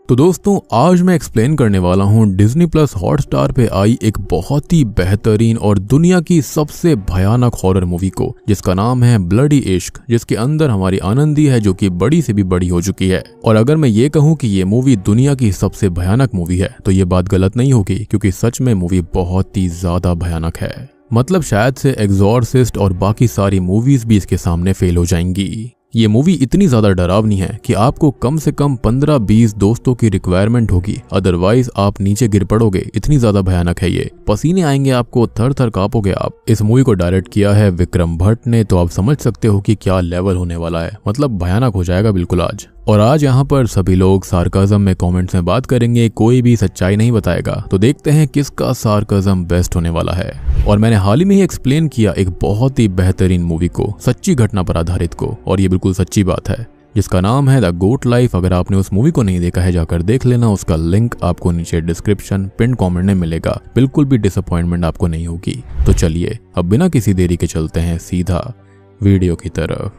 तो दोस्तों आज मैं एक्सप्लेन करने वाला हूँ डिज्नी प्लस हॉटस्टार पे आई एक बहुत ही बेहतरीन और दुनिया की सबसे भयानक हॉरर मूवी को, जिसका नाम है ब्लडी इश्क, जिसके अंदर हमारी आनंदी है जो कि बड़ी से भी बड़ी हो चुकी है। और अगर मैं ये कहूँ कि ये मूवी दुनिया की सबसे भयानक मूवी है तो ये बात गलत नहीं होगी, क्योंकि सच में मूवी बहुत ही ज्यादा भयानक है। मतलब शायद से एग्जॉर्सिस्ट और बाकी सारी मूवीज भी इसके सामने फेल हो जाएंगी। ये मूवी इतनी ज्यादा डरावनी है कि आपको कम से कम 15-20 दोस्तों की रिक्वायरमेंट होगी, अदरवाइज आप नीचे गिर पड़ोगे। इतनी ज्यादा भयानक है ये, पसीने आएंगे आपको, थर थर कांपोगे आप। इस मूवी को डायरेक्ट किया है विक्रम भट्ट ने, तो आप समझ सकते हो कि क्या लेवल होने वाला है। मतलब भयानक हो जाएगा बिल्कुल आज। और आज यहाँ पर सभी लोग सार्काज्म में कमेंट्स में बात करेंगे, कोई भी सच्चाई नहीं बताएगा। तो देखते हैं किसका सार्काज्म बेस्ट होने वाला है। और मैंने हाल ही में ही एक्सप्लेन किया एक बहुत ही बेहतरीन मूवी को, सच्ची घटना पर आधारित को, और ये बिल्कुल सच्ची बात है, जिसका नाम है द गोट लाइफ। अगर आपने उस मूवी को नहीं देखा है जाकर देख लेना, उसका लिंक आपको नीचे डिस्क्रिप्शन पिन कमेंट में मिलेगा। बिल्कुल भी डिसअपॉइंटमेंट आपको नहीं होगी। तो चलिए अब बिना किसी देरी के चलते हैं सीधा वीडियो की तरफ।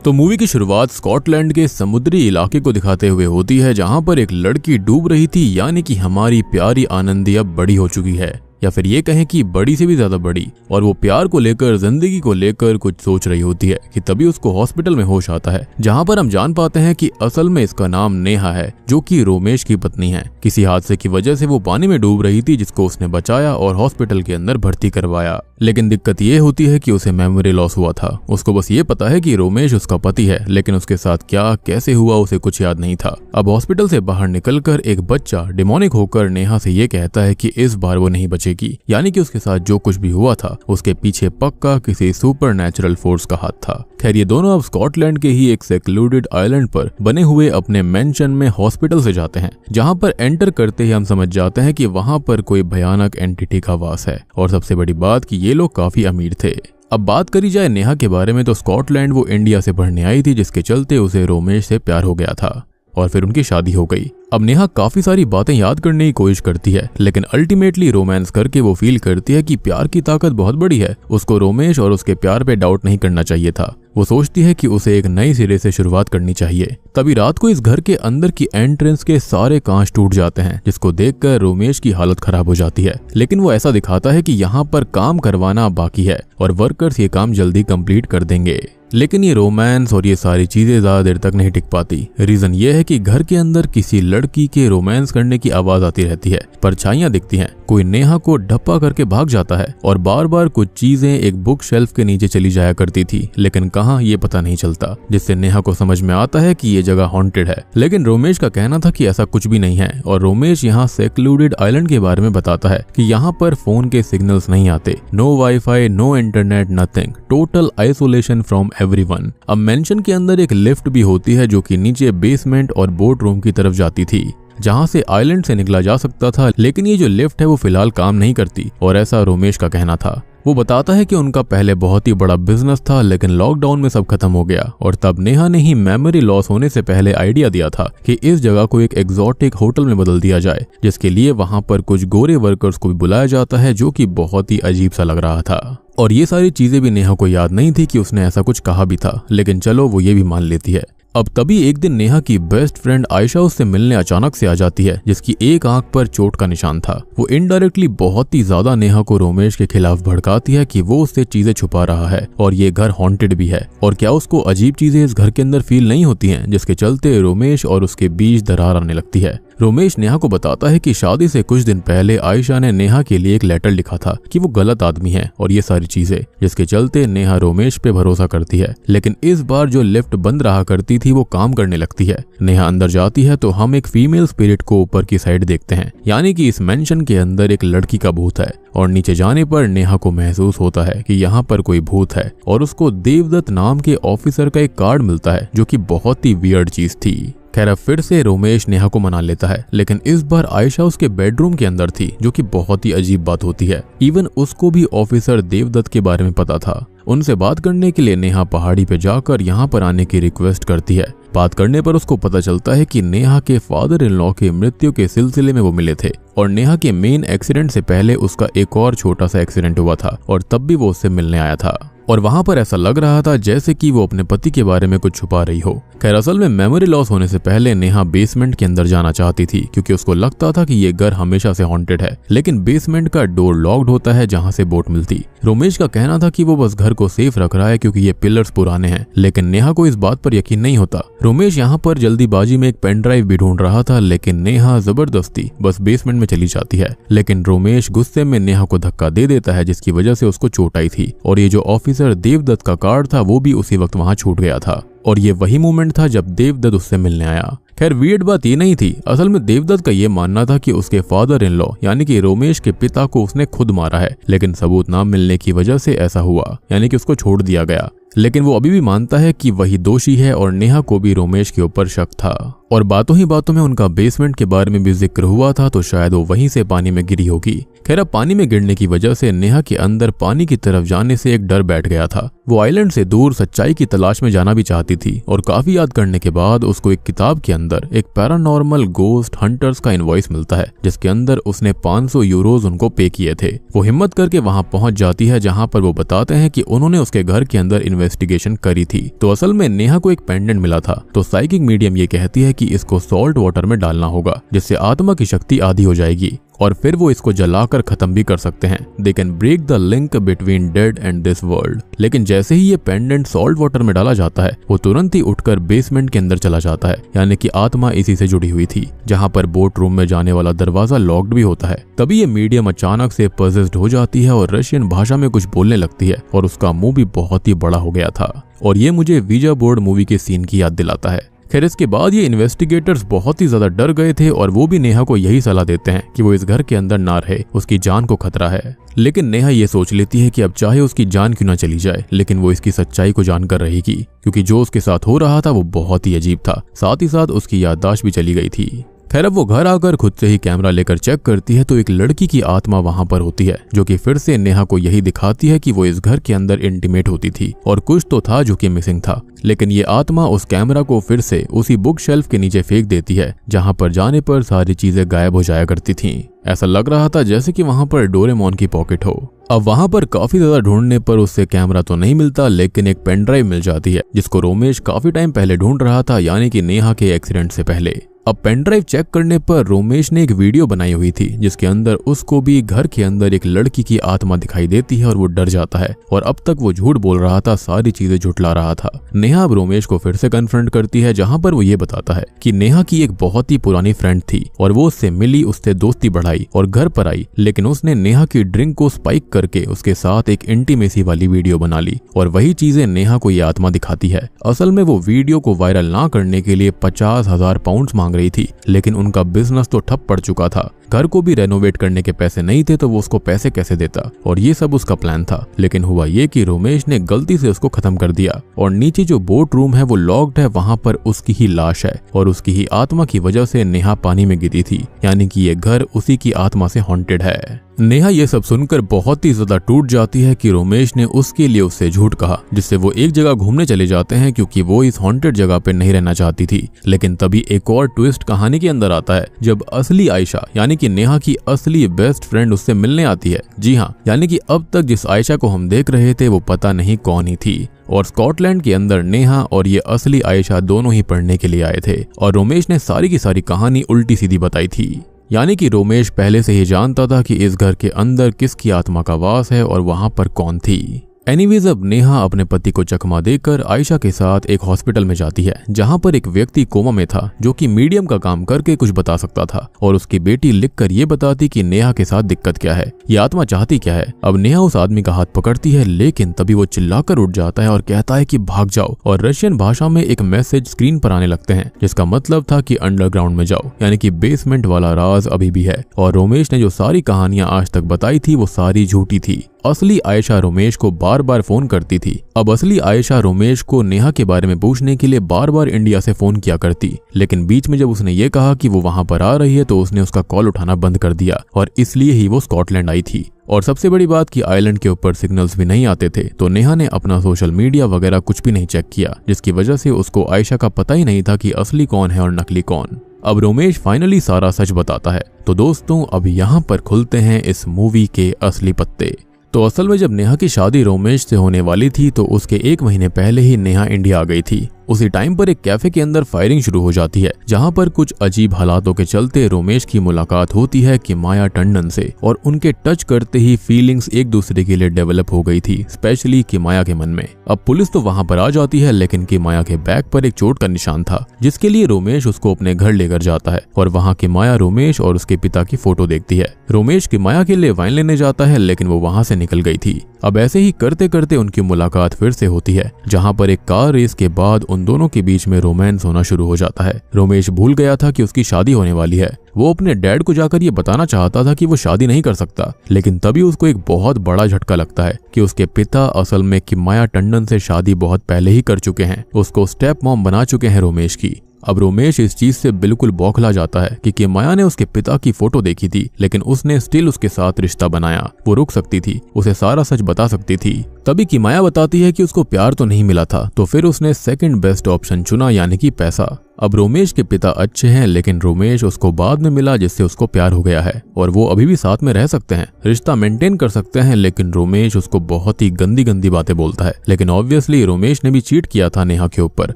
तो मूवी की शुरुआत स्कॉटलैंड के समुद्री इलाके को दिखाते हुए होती है, जहां पर एक लड़की डूब रही थी, यानी कि हमारी प्यारी आनंदी अब बड़ी हो चुकी है, या फिर ये कहें कि बड़ी से भी ज्यादा बड़ी। और वो प्यार को लेकर, जिंदगी को लेकर कुछ सोच रही होती है कि तभी उसको हॉस्पिटल में होश आता है, जहां पर हम जान पाते हैं कि असल में इसका नाम नेहा है, जो कि रोमेश की पत्नी है। किसी हादसे की वजह से वो पानी में डूब रही थी, जिसको उसने बचाया और हॉस्पिटल के अंदर भर्ती करवाया। लेकिन दिक्कत ये होती है कि उसे मेमोरी लॉस हुआ था। उसको बस ये पता है कि रोमेश उसका पति है, लेकिन उसके साथ क्या कैसे हुआ उसे कुछ याद नहीं था। अब हॉस्पिटल से बाहर निकलकर एक बच्चा डिमोनिक होकर नेहा से ये कहता है कि इस बार वो नहीं बचेगी, यानी कि उसके साथ जो कुछ भी हुआ था उसके पीछे पक्का किसी सुपरनैचुरल फोर्स का हाथ था। खैर ये दोनों अब स्कॉटलैंड के ही एक सेक्लूडेड आइलैंड पर बने हुए अपने मेंशन में हॉस्पिटल से जाते हैं, जहां पर एंटर करते ही हम समझ जाते हैं कि वहां पर कोई भयानक एंटिटी का वास है। और सबसे बड़ी बात कि ये लोग काफी अमीर थे। अब बात करी जाए नेहा के बारे में, तो स्कॉटलैंड वो इंडिया से पढ़ने आई थी, जिसके चलते उसे रोमेश से प्यार हो गया था और फिर उनकी शादी हो गई। अब नेहा काफी सारी बातें याद करने की कोशिश करती है, लेकिन अल्टीमेटली रोमांस करके वो फील करती है कि प्यार की ताकत बहुत बड़ी है। उसको रोमेश और उसके प्यार पे डाउट नहीं करना चाहिए था। वो सोचती है कि उसे एक नई सिरे से शुरुआत करनी चाहिए। तभी रात को इस घर के अंदर की एंट्रेंस के सारे कांच टूट जाते हैं, जिसको देखकर रोमेश की हालत खराब हो जाती है। लेकिन वो ऐसा दिखाता है कि यहाँ पर काम करवाना बाकी है और वर्कर्स ये काम जल्दी कंप्लीट कर देंगे। लेकिन ये रोमांस और ये सारी चीजें ज्यादा देर तक नहीं टिक पाती। रीजन ये है कि घर के अंदर किसी लड़की के रोमांस करने की आवाज आती रहती है, परछाइयां दिखती हैं, कोई नेहा को ढप्पा करके भाग जाता है और बार बार कुछ चीजें एक बुक शेल्फ के नीचे चली जाया करती थी, लेकिन कहाँ ये पता नहीं चलता, जिससे नेहा को समझ में आता है कि ये जगह हॉन्टेड है। लेकिन रोमेश का कहना था कि ऐसा कुछ भी नहीं है, और रोमेश यहाँ सेक्लूडेड आइलैंड के बारे में बताता है कि यहाँ पर फोन के सिग्नल्स नहीं आते, no wifi, no internet, nothing, total isolation from everyone. अब मेंशन के अंदर एक लिफ्ट भी होती है जो कि नीचे बेसमेंट और बोट रूम की तरफ जाती थी, जहां से आइलैंड से निकला जा सकता था। लेकिन ये जो लिफ्ट है वो फिलहाल काम नहीं करती, और ऐसा रोमेश का कहना था। वो बताता है कि उनका पहले बहुत ही बड़ा बिजनेस था, लेकिन लॉकडाउन में सब खत्म हो गया। और तब नेहा ने ही मेमोरी लॉस होने से पहले आइडिया दिया था कि इस जगह को एक एग्जॉटिक होटल में बदल दिया जाए, जिसके लिए वहां पर कुछ गोरे वर्कर्स को भी बुलाया जाता है, जो कि बहुत ही अजीब सा लग रहा था। और ये सारी चीजें भी नेहा को याद नहीं थी कि उसने ऐसा कुछ कहा भी था, लेकिन चलो वो ये भी मान लेती है। अब तभी एक दिन नेहा की बेस्ट फ्रेंड आयशा उससे मिलने अचानक से आ जाती है, जिसकी एक आंख पर चोट का निशान था। वो इनडायरेक्टली बहुत ही ज्यादा नेहा को रोमेश के खिलाफ भड़काती है कि वो उससे चीजें छुपा रहा है और ये घर हॉन्टेड भी है, और क्या उसको अजीब चीजें इस घर के अंदर फील नहीं होती हैं, जिसके चलते रोमेश और उसके बीच दरार आने लगती है। रोमेश नेहा को बताता है कि शादी से कुछ दिन पहले आयशा ने नेहा के लिए एक लेटर लिखा था कि वो गलत आदमी है और ये सारी चीजें, जिसके चलते नेहा रोमेश पे भरोसा करती है। लेकिन इस बार जो लिफ्ट बंद रहा करती थी वो काम करने लगती है। नेहा अंदर जाती है तो हम एक फीमेल स्पिरिट को ऊपर की साइड देखते हैं, यानी कि इस मेंशन के अंदर एक लड़की का भूत है। और नीचे जाने पर नेहा को महसूस होता है कि यहाँ पर कोई भूत है, और उसको देवदत्त नाम के ऑफिसर का एक कार्ड मिलता है, जो कि बहुत ही वियर्ड चीज थी। खैर अब फिर से रोमेश नेहा को मना लेता है, लेकिन इस बार आयशा उसके बेडरूम के अंदर थी, जो कि बहुत ही अजीब बात होती है। इवन उसको भी ऑफिसर देवदत्त के बारे में पता था। उनसे बात करने के लिए नेहा पहाड़ी पे जाकर यहाँ पर आने की रिक्वेस्ट करती है। बात करने पर उसको पता चलता है कि नेहा के फादर इन लॉ की मृत्यु के सिलसिले में वो मिले थे, और नेहा के मेन एक्सीडेंट से पहले उसका एक और छोटा सा एक्सीडेंट हुआ था, और तब भी वो उससे मिलने आया था। और वहां पर ऐसा लग रहा था जैसे कि वो अपने पति के बारे में कुछ छुपा रही हो। खैर असल में मेमोरी लॉस होने से पहले नेहा बेसमेंट के अंदर जाना चाहती थी क्योंकि उसको लगता था कि ये घर हमेशा से हॉन्टेड है, लेकिन बेसमेंट का डोर लॉक्ड होता है जहां से बोट मिलती। रोमेश का कहना था कि वो बस घर को सेफ रख रहा है क्योंकि ये पिलर्स पुराने हैं, लेकिन नेहा को इस बात पर यकीन नहीं होता। रोमेश यहाँ पर जल्दीबाजी में एक पेन ड्राइव भी ढूंढ रहा था, लेकिन नेहा जबरदस्ती बस बेसमेंट में चली जाती है। लेकिन रोमेश गुस्से में नेहा को धक्का दे देता है जिसकी वजह से उसको चोट आई थी, और ये जो ऑफिसर देवदत्त का कार्ड था वो भी उसी वक्त वहां छूट गया था, और ये वही मोमेंट था जब देवदत्त उससे मिलने आया। खैर वियर्ड बात ये नहीं थी, असल में देवदत्त का ये मानना था कि उसके फादर इन लॉ यानी कि रोमेश के पिता को उसने खुद मारा है, लेकिन सबूत ना मिलने की वजह से ऐसा हुआ, यानी कि उसको छोड़ दिया गया। लेकिन वो अभी भी मानता है कि वही दोषी है और नेहा को भी रोमेश के ऊपर शक था। और बातों ही बातों में उनका बेसमेंट के बारे में भी जिक्र हुआ था, तो शायद वो वहीं से पानी में गिरी होगी। खैर अब पानी में गिरने की वजह से नेहा के अंदर पानी की तरफ जाने से एक डर बैठ गया था। वो आइलैंड से दूर सच्चाई की तलाश में जाना भी चाहती थी, और काफी याद करने के बाद उसको एक किताब के अंदर एक पैरानॉर्मल गोस्ट हंटर्स का इनवॉइस मिलता है जिसके अंदर उसने 500 यूरोज उनको पे किए थे। वो हिम्मत करके वहां पहुंच जाती है जहां पर वो बताते हैं कि उन्होंने उसके घर के अंदर इन्वेस्टिगेशन करी थी। तो असल में नेहा को एक पेंडेंट मिला था, तो साइकिक मीडियम ये कहती है कि इसको सॉल्ट वाटर में डालना होगा जिससे आत्मा की शक्ति आधी हो जाएगी, और फिर वो इसको जलाकर खत्म भी कर सकते हैं। They can break the link between dead and this world. लेकिन जैसे ही ये पेंडेंट सॉल्ट वाटर में डाला जाता है वो तुरंत ही उठकर बेसमेंट के अंदर चला जाता है, यानी कि आत्मा इसी से जुड़ी हुई थी, जहां पर बोट रूम में जाने वाला दरवाजा लॉक्ड भी होता है। तभी ये मीडियम अचानक से पजेस्ड हो जाती है और रशियन भाषा में कुछ बोलने लगती है, और उसका मुंह भी बहुत ही बड़ा हो गया था, और ये मुझे वीजा बोर्ड मूवी के सीन की याद दिलाता है। खैर इसके बाद ये इन्वेस्टिगेटर्स बहुत ही ज्यादा डर गए थे, और वो भी नेहा को यही सलाह देते हैं कि वो इस घर के अंदर ना रहे, उसकी जान को खतरा है। लेकिन नेहा ये सोच लेती है कि अब चाहे उसकी जान क्यों ना चली जाए, लेकिन वो इसकी सच्चाई को जानकर रहेगी, क्योंकि जो उसके साथ हो रहा था वो बहुत ही अजीब था। साथ ही साथ उसकी याददाश्त भी चली गई थी। खैर अब वो घर आकर खुद से ही कैमरा लेकर चेक करती है तो एक लड़की की आत्मा वहां पर होती है, जो कि फिर से नेहा को यही दिखाती है कि वो इस घर के अंदर इंटीमेट होती थी, और कुछ तो था जो कि मिसिंग था। लेकिन ये आत्मा उस कैमरा को फिर से उसी बुक शेल्फ के नीचे फेंक देती है जहां पर जाने पर सारी चीजें गायब हो जाया करती थीं। ऐसा लग रहा था जैसे कि वहां पर डोरेमोन की पॉकेट हो। अब वहां पर काफी ज्यादा ढूंढने पर उससे कैमरा तो नहीं मिलता, लेकिन एक पेन ड्राइव मिल जाती है जिसको रोमेश काफी टाइम पहले ढूंढ रहा था, यानी कि नेहा के एक्सीडेंट से पहले। अब पेन ड्राइव चेक करने पर रोमेश ने एक वीडियो बनाई हुई थी जिसके अंदर उसको भी घर के अंदर एक लड़की की आत्मा दिखाई देती है, और वो डर जाता है, और अब तक वो झूठ बोल रहा था, सारी चीजें झुठला रहा था। नेहा अब रोमेश को फिर से कन्फ्रंट करती है, जहां पर वो ये बताता है कि नेहा की एक बहुत ही पुरानी फ्रेंड थी, और वो उससे मिली, उससे दोस्ती बढ़ाई और घर पर आई, लेकिन उसने नेहा की ड्रिंक को स्पाइक करके उसके साथ एक इंटीमेसी वाली वीडियो बना ली, और वही चीजें नेहा को ये आत्मा दिखाती है। असल में वो वीडियो को वायरल ना करने के लिए 50,000 पाउंड मांग रही थी, लेकिन उनका बिजनेस तो ठप पड़ चुका था। घर को भी रेनोवेट करने के पैसे नहीं थे, तो वो उसको पैसे कैसे देता, और ये सब उसका प्लान था। लेकिन हुआ ये कि रोमेश ने गलती से उसको खत्म कर दिया, और नीचे जो बोट रूम है वो लॉक्ड है, वहां पर उसकी ही लाश है, और उसकी ही आत्मा की वजह से नेहा पानी में गिरी थी, यानी कि ये घर उसी की आत्मा से हॉन्टेड है। नेहा ये सब सुनकर बहुत ही ज्यादा टूट जाती है कि रोमेश ने उसके लिए उससे झूठ कहा, जिससे वो एक जगह घूमने चले जाते हैं क्योंकि वो इस हॉन्टेड जगह पे नहीं रहना चाहती थी। लेकिन तभी एक और ट्विस्ट कहानी के अंदर आता है, जब असली आयशा यानी कि नेहा की असली बेस्ट फ्रेंड उससे मिलने आती है। जी हाँ, यानी कि अब तक जिस आयशा को हम देख रहे थे वो पता नहीं कौन ही थी, और स्कॉटलैंड के अंदर नेहा और ये असली आयशा दोनों ही पढ़ने के लिए आए थे, और रोमेश ने सारी की सारी कहानी उल्टी सीधी बताई थी। यानी कि रोमेश पहले से ही जानता था कि इस घर के अंदर किसकी आत्मा का वास है और वहां पर कौन थी। एनीवेज अब नेहा अपने पति को चकमा देकर आयशा के साथ एक हॉस्पिटल में जाती है, जहां पर एक व्यक्ति कोमा में था जो कि मीडियम का काम करके कुछ बता सकता था, और उसकी बेटी लिखकर ये बताती कि नेहा के साथ दिक्कत क्या है, ये आत्मा चाहती क्या है। अब नेहा उस आदमी का हाथ पकड़ती है, लेकिन तभी वो चिल्लाकर उठ जाता है और कहता है कि भाग जाओ, और रशियन भाषा में एक मैसेज स्क्रीन पर आने लगते हैं जिसका मतलब था कि अंडरग्राउंड में जाओ, यानी कि बेसमेंट वाला राज अभी भी है। और रोमेश ने जो सारी कहानियां आज तक बताई थी वो सारी झूठी थी। असली आयशा रोमेश को बार बार फोन करती थी। अब असली आयशा रोमेश को नेहा के बारे में पूछने के लिए बार बार इंडिया से फोन किया करती, लेकिन बीच में जब उसने ये कहा कि वो वहां पर आ रही है तो उसने उसका कॉल उठाना बंद कर दिया, और इसलिए ही वो स्कॉटलैंड आई थी। और सबसे बड़ी बात कि आइलैंड के ऊपर सिग्नल्स भी नहीं आते थे, तो नेहा ने अपना सोशल मीडिया वगैरह कुछ भी नहीं चेक किया, जिसकी वजह से उसको आयशा का पता ही नहीं था कि असली कौन है और नकली कौन। अब रोमेश फाइनली सारा सच बताता है। तो दोस्तों अब यहाँ पर खुलते हैं इस मूवी के असली पत्ते। तो असल में जब नेहा की शादी रोमेश से होने वाली थी तो उसके 1 महीने पहले ही नेहा इंडिया आ गई थी। उसी टाइम पर एक कैफे के अंदर फायरिंग शुरू हो जाती है, जहां पर कुछ अजीब हालातों के चलते रोमेश की मुलाकात होती है किमाया टंडन से, और उनके टच करते ही फीलिंग्स एक दूसरे के लिए डेवलप हो गई थी, स्पेशली किमाया के मन में। अब पुलिस तो वहां पर आ जाती है, लेकिन किमाया के बैग पर एक चोट का निशान था, जिसके लिए रोमेश उसको अपने घर लेकर जाता है और वहां किमाया रोमेश और उसके पिता की फोटो देखती है। रोमेश किमाया के लिए वाइन लेने जाता है, लेकिन वो वहां से निकल गई थी। अब ऐसे ही करते करते उनकी मुलाकात फिर से होती है, जहां पर एक कार रेस के बाद उन दोनों के बीच में रोमांस होना शुरू हो जाता है। रोमेश भूल गया था कि उसकी शादी होने वाली है। वो अपने डैड को जाकर ये बताना चाहता था कि वो शादी नहीं कर सकता, लेकिन तभी उसको एक बहुत बड़ा झटका लगता है कि उसके पिता असल में किमाया टंडन से शादी बहुत पहले ही कर चुके हैं, उसको स्टेप मॉम बना चुके हैं रोमेश की। अब रोमेश इस चीज से बिल्कुल बौखला जाता है कि किमाया ने उसके पिता की फोटो देखी थी, लेकिन उसने स्टिल उसके साथ रिश्ता बनाया। वो रुक सकती थी, उसे सारा सच बता सकती थी। तभी किमाया बताती है कि उसको प्यार तो नहीं मिला था, तो फिर उसने सेकंड बेस्ट ऑप्शन चुना, यानी कि पैसा। अब रोमेश के पिता अच्छे हैं, लेकिन रोमेश उसको बाद में मिला जिससे उसको प्यार हो गया है, और वो अभी भी साथ में रह सकते हैं, रिश्ता मेंटेन कर सकते हैं। लेकिन रोमेश उसको बहुत ही गंदी गंदी बातें बोलता है। लेकिन ऑब्वियसली रोमेश ने भी चीट किया था नेहा के ऊपर,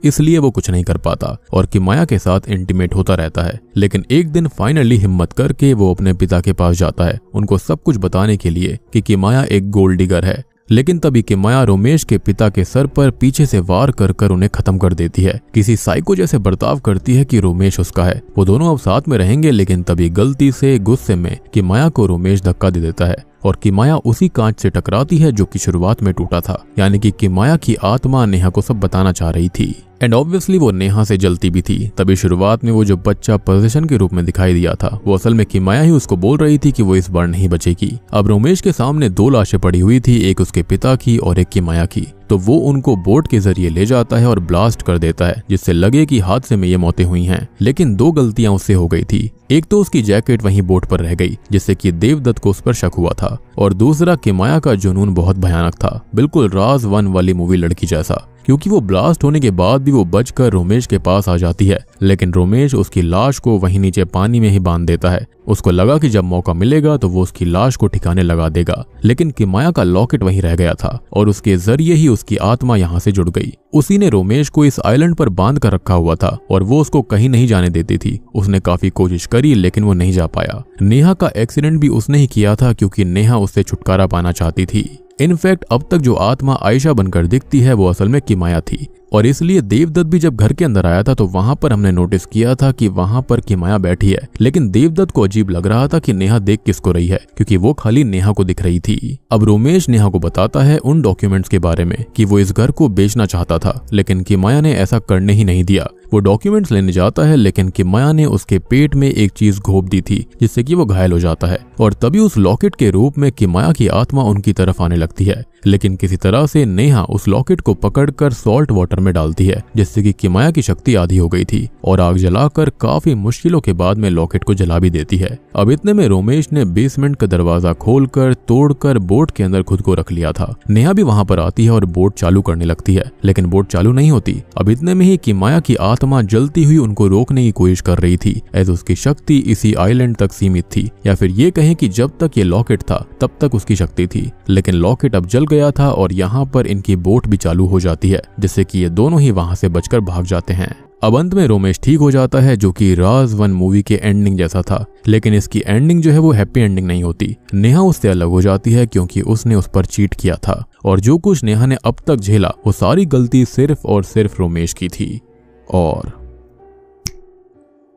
इसलिए वो कुछ नहीं कर पाता और किमाया के साथ इंटीमेट होता रहता है। लेकिन एक दिन फाइनली हिम्मत करके वो अपने पिता के पास जाता है, उनको सब कुछ बताने के लिए कि किमाया एक गोल्ड डिगर है। लेकिन तभी किमाया रोमेश के पिता के सर पर पीछे से वार कर कर उन्हें खत्म कर देती है। किसी साइको जैसे बर्ताव करती है कि रोमेश उसका है, वो दोनों अब साथ में रहेंगे। लेकिन तभी गलती से गुस्से में किमाया को रोमेश धक्का दे देता है और किमाया उसी कांच से टकराती है जो कि शुरुआत में टूटा था, यानी कि किमाया की आत्मा नेहा को सब बताना चाह रही थी। एंड ऑब्वियसली वो नेहा से जलती भी थी। तभी शुरुआत में वो जो बच्चा पोजीशन के रूप में दिखाई दिया था, वो असल में किमाया ही उसको बोल रही थी कि वो इस बार नहीं बचेगी। अब रोमेश के सामने 2 लाशें पड़ी हुई थी, एक उसके पिता की और एक किमाया की। तो वो उनको बोट के जरिए ले जाता है और ब्लास्ट कर देता है, जिससे लगे कि हादसे में ये मौतें हुई हैं। लेकिन 2 गलतियां उससे हो गई थी। एक तो उसकी जैकेट वहीं बोट पर रह गई, जिससे कि देवदत्त को उस पर शक हुआ था, और दूसरा किमाया का जुनून बहुत भयानक था, बिल्कुल राज 1 वाली मूवी लड़की जैसा, क्योंकि वो ब्लास्ट होने के बाद भी वो बचकर रोमेश के पास आ जाती है। लेकिन रोमेश उसकी लाश को वहीं नीचे पानी में ही बांध देता है। उसको लगा कि जब मौका मिलेगा तो वो उसकी लाश को ठिकाने लगा देगा, लेकिन किमाया का लॉकेट वहीं रह गया था और उसके जरिए ही उसकी आत्मा यहाँ से जुड़ गई। उसी ने रोमेश को इस आइलैंड पर बांध कर रखा हुआ था और वो उसको कहीं नहीं जाने देती थी। उसने काफी कोशिश करी, लेकिन वो नहीं जा पाया। नेहा का एक्सीडेंट भी उसने ही किया था, क्योंकि नेहा उससे छुटकारा पाना चाहती थी। इनफैक्ट अब तक जो आत्मा आयशा बनकर दिखती है वो असल में किमाया थी, और इसलिए देवदत्त भी जब घर के अंदर आया था तो वहां पर हमने नोटिस किया था कि वहां पर किमाया बैठी है। लेकिन देवदत्त को अजीब लग रहा था कि नेहा देख किसको रही है, क्योंकि वो खाली नेहा को दिख रही थी। अब रोमेश नेहा को बताता है उन डॉक्यूमेंट्स के बारे में कि वो इस घर को बेचना चाहता था, लेकिन किमाया ने ऐसा करने ही नहीं दिया। वो डॉक्यूमेंट्स लेने जाता है, लेकिन किमाया ने उसके पेट में एक चीज घोंप दी थी, जिससे कि वो घायल हो जाता है, और तभी उस लॉकेट के रूप में किमाया की आत्मा उनकी तरफ आने लगती है। लेकिन किसी तरह से नेहा उस लॉकेट को पकड़कर सॉल्ट वाटर में डालती है, जिससे कि किमाया की शक्ति आधी हो गई थी, और आग जलाकर काफी मुश्किलों के बाद में लॉकेट को जला भी देती है। अब इतने में रोमेश ने बेसमेंट का दरवाजा खोलकर तोड़कर बोट के अंदर खुद को रख लिया था। नेहा भी वहां पर आती है और बोट चालू करने लगती है, लेकिन बोट चालू नहीं होती। अब इतने में ही किमाया की आत्मा जलती हुई उनको रोकने की कोशिश कर रही थी, एज उसकी शक्ति इसी आइलैंड तक सीमित थी, या फिर ये कहें कि जब तक ये लॉकेट था तब तक उसकी शक्ति थी। लेकिन लॉकेट अब जल गया था और यहाँ पर इनकी बोट भी चालू हो जाती है, जिससे कि ये दोनों ही वहां से बचकर भाग जाते हैं। अब अंत में रोमेश ठीक हो जाता है, जो कि राज 1 मूवी के एंडिंग जैसा था। लेकिन इसकी एंडिंग जो है वो हैप्पी एंडिंग नहीं होती। नेहा उससे अलग हो जाती है, क्योंकि उसने उस पर चीट किया था, और जो कुछ नेहा ने अब तक झेला वो सारी गलती सिर्फ और सिर्फ रोमेश की थी। और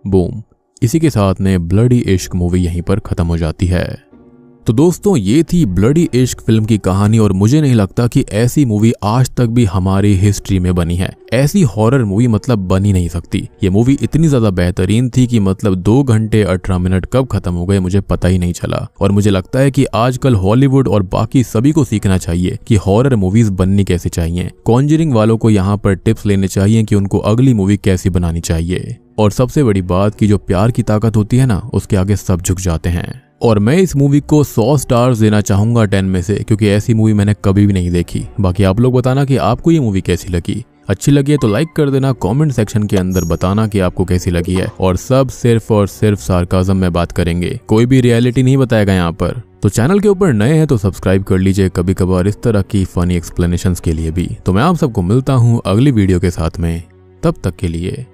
बूम, इसी के साथ में ब्लडी इश्क मूवी यहीं पर खत्म हो जाती है। तो दोस्तों, ये थी ब्लडी इश्क फिल्म की कहानी, और मुझे नहीं लगता कि ऐसी मूवी आज तक भी हमारी हिस्ट्री में बनी है। ऐसी हॉरर मूवी मतलब बन ही नहीं सकती। ये मूवी इतनी ज्यादा बेहतरीन थी कि मतलब 2 घंटे 18 मिनट कब खत्म हो गए मुझे पता ही नहीं चला। और मुझे लगता है कि आजकल हॉलीवुड और बाकी सभी को सीखना चाहिए कि हॉरर मूवीज बननी कैसे चाहिए। कॉन्जरिंग वालों को यहाँ पर टिप्स लेने चाहिए कि उनको अगली मूवी कैसी बनानी चाहिए। और सबसे बड़ी बात कि जो प्यार की ताकत होती है ना, उसके आगे सब झुक जाते हैं। और मैं इस मूवी को 100 स्टार्स देना चाहूंगा 10 में से, क्योंकि ऐसी मूवी मैंने कभी भी नहीं देखी। बाकी आप लोग बताना कि आपको ये मूवी कैसी लगी। अच्छी लगी है तो लाइक कर देना, कमेंट सेक्शन के अंदर बताना कि आपको कैसी लगी है, और सब सिर्फ और सिर्फ सार्काज़म में बात करेंगे, कोई भी रियलिटी नहीं बताएगा यहाँ पर। तो चैनल के ऊपर नए हैं तो सब्सक्राइब कर लीजिए कभी कभार इस तरह की फनी एक्सप्लेनेशंस के लिए भी। तो मैं आप सबको मिलता हूँ अगली वीडियो के साथ में, तब तक के लिए